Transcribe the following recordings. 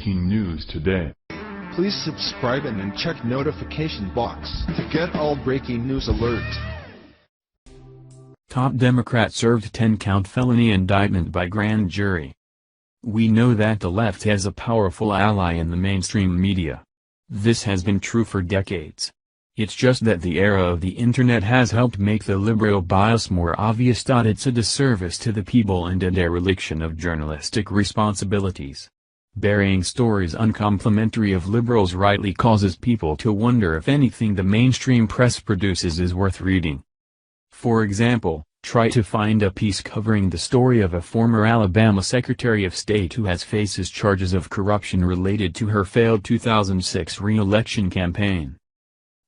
breaking news today. Please subscribe and then check notification box to get all breaking news alerts. Top Democrat served 10-count felony indictment by grand jury. We know that the left has a powerful ally in the mainstream media. This has been true for decades. It's just that the era of the internet has helped make the liberal bias more obvious. It's a disservice to the people and a dereliction of journalistic responsibilities. Burying stories uncomplimentary of liberals rightly causes people to wonder if anything the mainstream press produces is worth reading. For example, try to find a piece covering the story of a former Alabama Secretary of State who has faces charges of corruption related to her failed 2006 re-election campaign.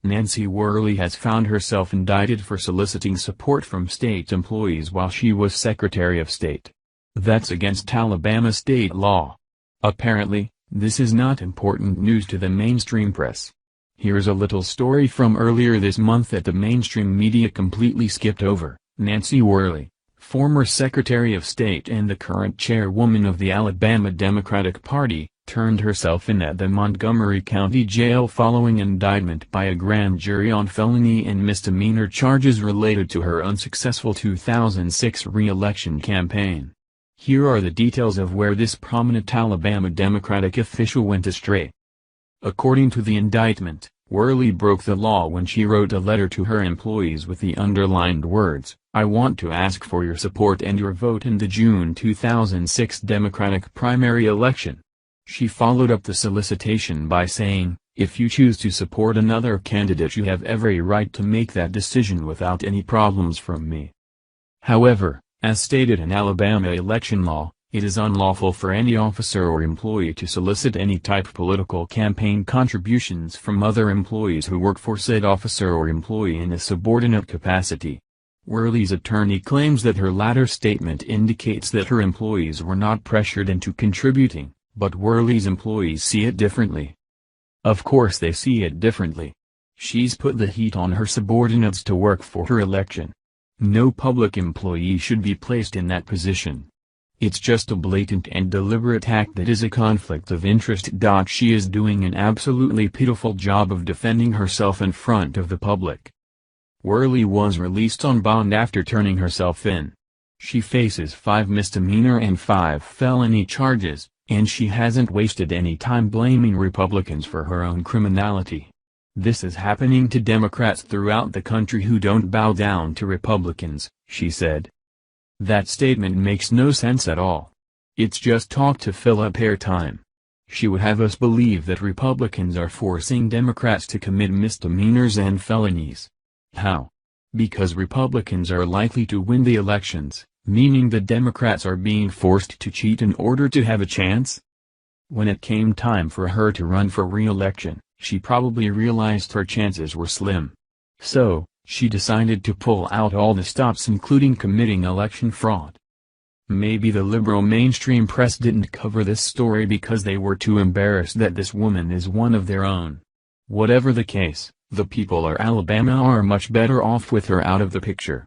Nancy Worley has found herself indicted for soliciting support from state employees while she was Secretary of State. That's against Alabama state law. Apparently, this is not important news to the mainstream press. Here's a little story from earlier this month that the mainstream media completely skipped over. Nancy Worley, former Secretary of State and the current chairwoman of the Alabama Democratic Party, turned herself in at the Montgomery County Jail following indictment by a grand jury on felony and misdemeanor charges related to her unsuccessful 2006 re-election campaign. Here are the details of where this prominent Alabama Democratic official went astray. According to the indictment, Worley broke the law when she wrote a letter to her employees with the underlined words, "I want to ask for your support and your vote in the June 2006 Democratic primary election." She followed up the solicitation by saying, "If you choose to support another candidate, you have every right to make that decision without any problems from me." However, as stated in Alabama election law, it is unlawful for any officer or employee to solicit any type of political campaign contributions from other employees who work for said officer or employee in a subordinate capacity. Worley's attorney claims that her latter statement indicates that her employees were not pressured into contributing, but Worley's employees see it differently. Of course they see it differently. She's put the heat on her subordinates to work for her election. No public employee should be placed in that position. It's just a blatant and deliberate act that is a conflict of interest. She is doing an absolutely pitiful job of defending herself in front of the public. Worley was released on bond after turning herself in. She faces 5 misdemeanor and 5 felony charges, and she hasn't wasted any time blaming Republicans for her own criminality. "This is happening to Democrats throughout the country who don't bow down to Republicans," she said. That statement makes no sense at all. It's just talk to fill up airtime. She would have us believe that Republicans are forcing Democrats to commit misdemeanors and felonies. How? Because Republicans are likely to win the elections, meaning the Democrats are being forced to cheat in order to have a chance? When it came time for her to run for re-election, she probably realized her chances were slim. So, she decided to pull out all the stops including committing election fraud. Maybe the liberal mainstream press didn't cover this story because they were too embarrassed that this woman is one of their own. Whatever the case, the people of Alabama are much better off with her out of the picture.